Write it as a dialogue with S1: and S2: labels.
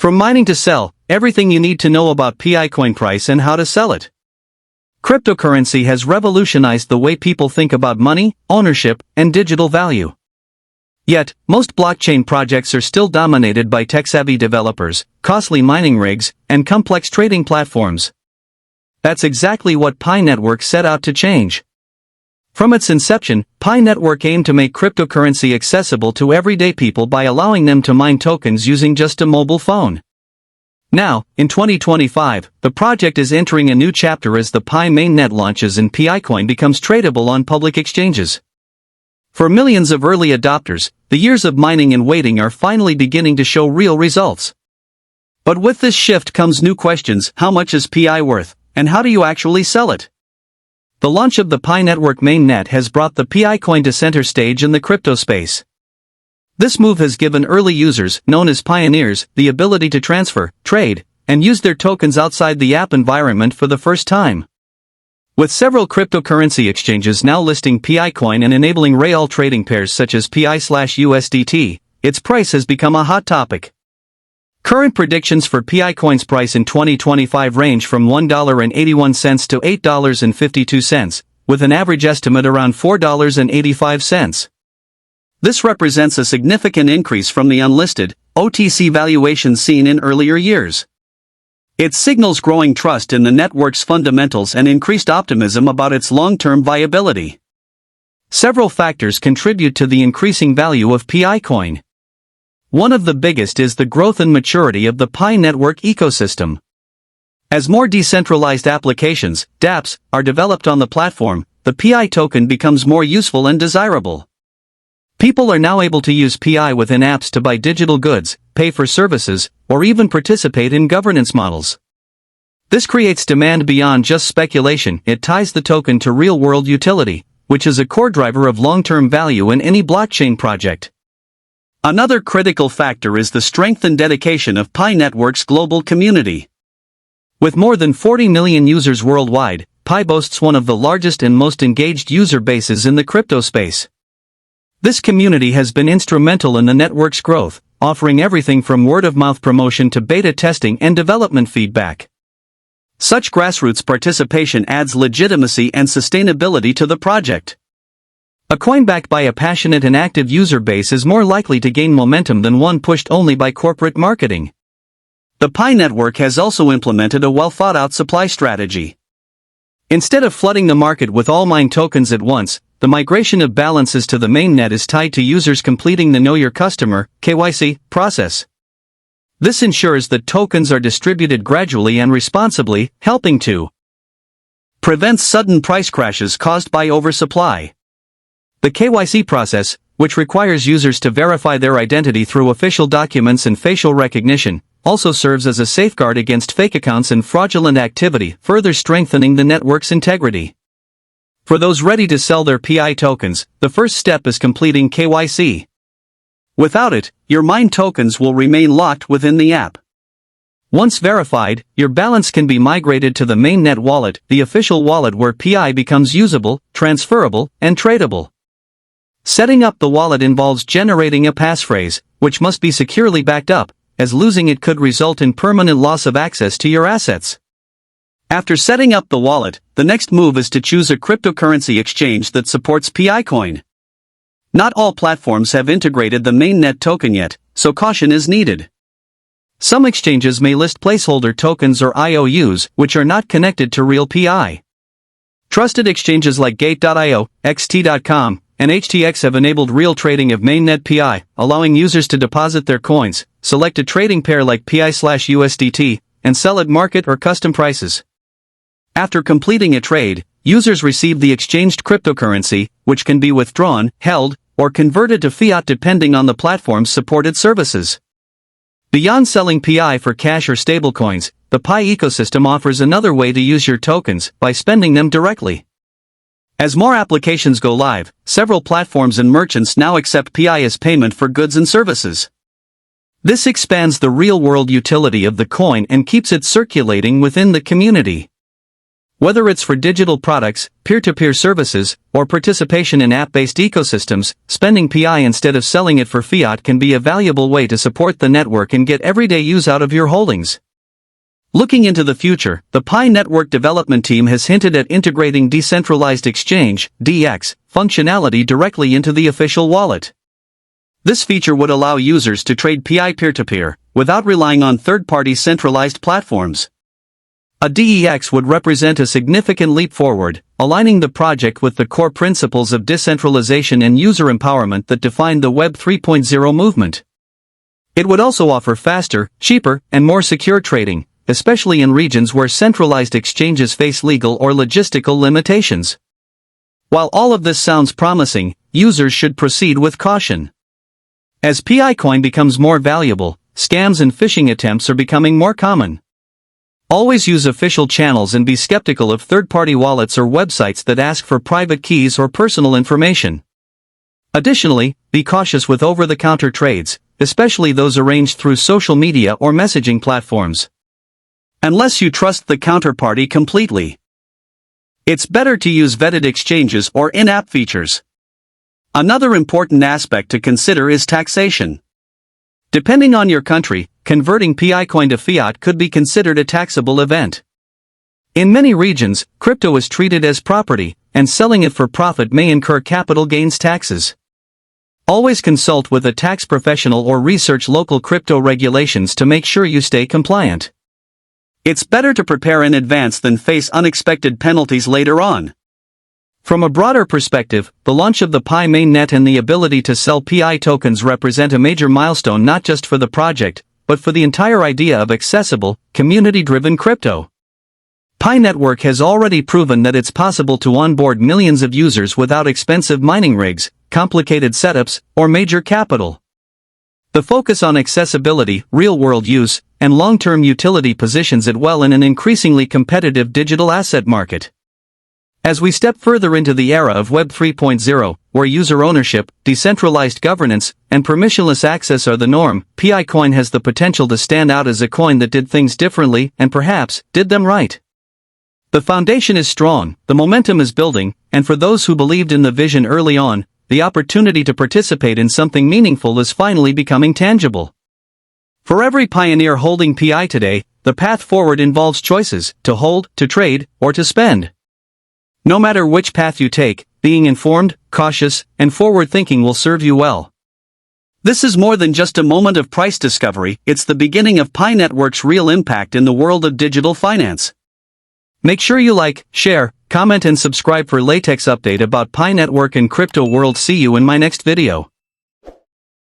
S1: From mining to sell, everything you need to know about PI coin price and how to sell it. Cryptocurrency has revolutionized the way people think about money, ownership, and digital value. Yet, most blockchain projects are still dominated by tech-savvy developers, costly mining rigs, and complex trading platforms. That's exactly what Pi Network set out to change. From its inception, Pi Network aimed to make cryptocurrency accessible to everyday people by allowing them to mine tokens using just a mobile phone. Now, in 2025, the project is entering a new chapter as the Pi Mainnet launches and PiCoin becomes tradable on public exchanges. For millions of early adopters, the years of mining and waiting are finally beginning to show real results. But with this shift comes new questions: how much is Pi worth, and how do you actually sell it? The launch of the Pi Network Mainnet has brought the PiCoin to center stage in the crypto space. This move has given early users, known as pioneers, the ability to transfer, trade, and use their tokens outside the app environment for the first time. With several cryptocurrency exchanges now listing PiCoin and enabling real trading pairs such as Pi/USDT, its price has become a hot topic. Current predictions for PiCoin's price in 2025 range from $1.81 to $8.52, with an average estimate around $4.85. This represents a significant increase from the unlisted, OTC valuations seen in earlier years. It signals growing trust in the network's fundamentals and increased optimism about its long-term viability. Several factors contribute to the increasing value of PiCoin. One of the biggest is the growth and maturity of the Pi Network ecosystem. As more decentralized applications, dApps, are developed on the platform, the Pi token becomes more useful and desirable. People are now able to use Pi within apps to buy digital goods, pay for services, or even participate in governance models. This creates demand beyond just speculation. It ties the token to real-world utility, which is a core driver of long-term value in any blockchain project. Another critical factor is the strength and dedication of Pi Network's global community. With more than 40 million users worldwide, Pi boasts one of the largest and most engaged user bases in the crypto space. This community has been instrumental in the network's growth, offering everything from word-of-mouth promotion to beta testing and development feedback. Such grassroots participation adds legitimacy and sustainability to the project. A coin backed by a passionate and active user base is more likely to gain momentum than one pushed only by corporate marketing. The Pi Network has also implemented a well-thought-out supply strategy. Instead of flooding the market with all mine tokens at once, the migration of balances to the mainnet is tied to users completing the Know Your Customer (KYC) process. This ensures that tokens are distributed gradually and responsibly, helping to prevent sudden price crashes caused by oversupply. The KYC process, which requires users to verify their identity through official documents and facial recognition, also serves as a safeguard against fake accounts and fraudulent activity, further strengthening the network's integrity. For those ready to sell their Pi tokens, the first step is completing KYC. Without it, your mined tokens will remain locked within the app. Once verified, your balance can be migrated to the Mainnet wallet, the official wallet where Pi becomes usable, transferable, and tradable. Setting up the wallet involves generating a passphrase, which must be securely backed up, as losing it could result in permanent loss of access to your assets. After setting up the wallet, the next move is to choose a cryptocurrency exchange that supports PiCoin. Not all platforms have integrated the Mainnet token yet, so caution is needed. Some exchanges may list placeholder tokens or IOUs, which are not connected to real Pi. Trusted exchanges like Gate.io, XT.com, and HTX have enabled real trading of Mainnet Pi, allowing users to deposit their coins, select a trading pair like Pi/USDT, and sell at market or custom prices. After completing a trade, users receive the exchanged cryptocurrency, which can be withdrawn, held, or converted to fiat depending on the platform's supported services. Beyond selling Pi for cash or stablecoins, the Pi ecosystem offers another way to use your tokens, by spending them directly. As more applications go live, several platforms and merchants now accept Pi as payment for goods and services. This expands the real-world utility of the coin and keeps it circulating within the community. Whether it's for digital products, peer-to-peer services, or participation in app-based ecosystems, spending PI instead of selling it for fiat can be a valuable way to support the network and get everyday use out of your holdings. Looking into the future, the Pi Network development team has hinted at integrating decentralized exchange (DX) functionality directly into the official wallet. This feature would allow users to trade PI peer-to-peer, without relying on third-party centralized platforms. A DEX would represent a significant leap forward, aligning the project with the core principles of decentralization and user empowerment that define the Web 3.0 movement. It would also offer faster, cheaper, and more secure trading, especially in regions where centralized exchanges face legal or logistical limitations. While all of this sounds promising, users should proceed with caution. As PI coin becomes more valuable, scams and phishing attempts are becoming more common. Always use official channels and be skeptical of third-party wallets or websites that ask for private keys or personal information. Additionally, be cautious with over-the-counter trades, especially those arranged through social media or messaging platforms. Unless you trust the counterparty completely. It's better to use vetted exchanges or in-app features. Another important aspect to consider is taxation. Depending on your country, converting PI coin to fiat could be considered a taxable event. In many regions, crypto is treated as property, and selling it for profit may incur capital gains taxes. Always consult with a tax professional or research local crypto regulations to make sure you stay compliant. It's better to prepare in advance than face unexpected penalties later on. From a broader perspective, the launch of the Pi Mainnet and the ability to sell PI tokens represent a major milestone not just for the project, but for the entire idea of accessible, community-driven crypto. Pi Network has already proven that it's possible to onboard millions of users without expensive mining rigs, complicated setups, or major capital. The focus on accessibility, real-world use, and long-term utility positions it well in an increasingly competitive digital asset market. As we step further into the era of Web 3.0, where user ownership, decentralized governance, and permissionless access are the norm, PI coin has the potential to stand out as a coin that did things differently and perhaps did them right. The foundation is strong, the momentum is building, and for those who believed in the vision early on, the opportunity to participate in something meaningful is finally becoming tangible. For every pioneer holding PI today, the path forward involves choices: to hold, to trade, or to spend. No matter which path you take, being informed, cautious, and forward-thinking will serve you well. This is more than just a moment of price discovery, it's the beginning of Pi Network's real impact in the world of digital finance. Make sure you like, share, comment and subscribe for latest update about Pi Network and crypto world. See you in my next video.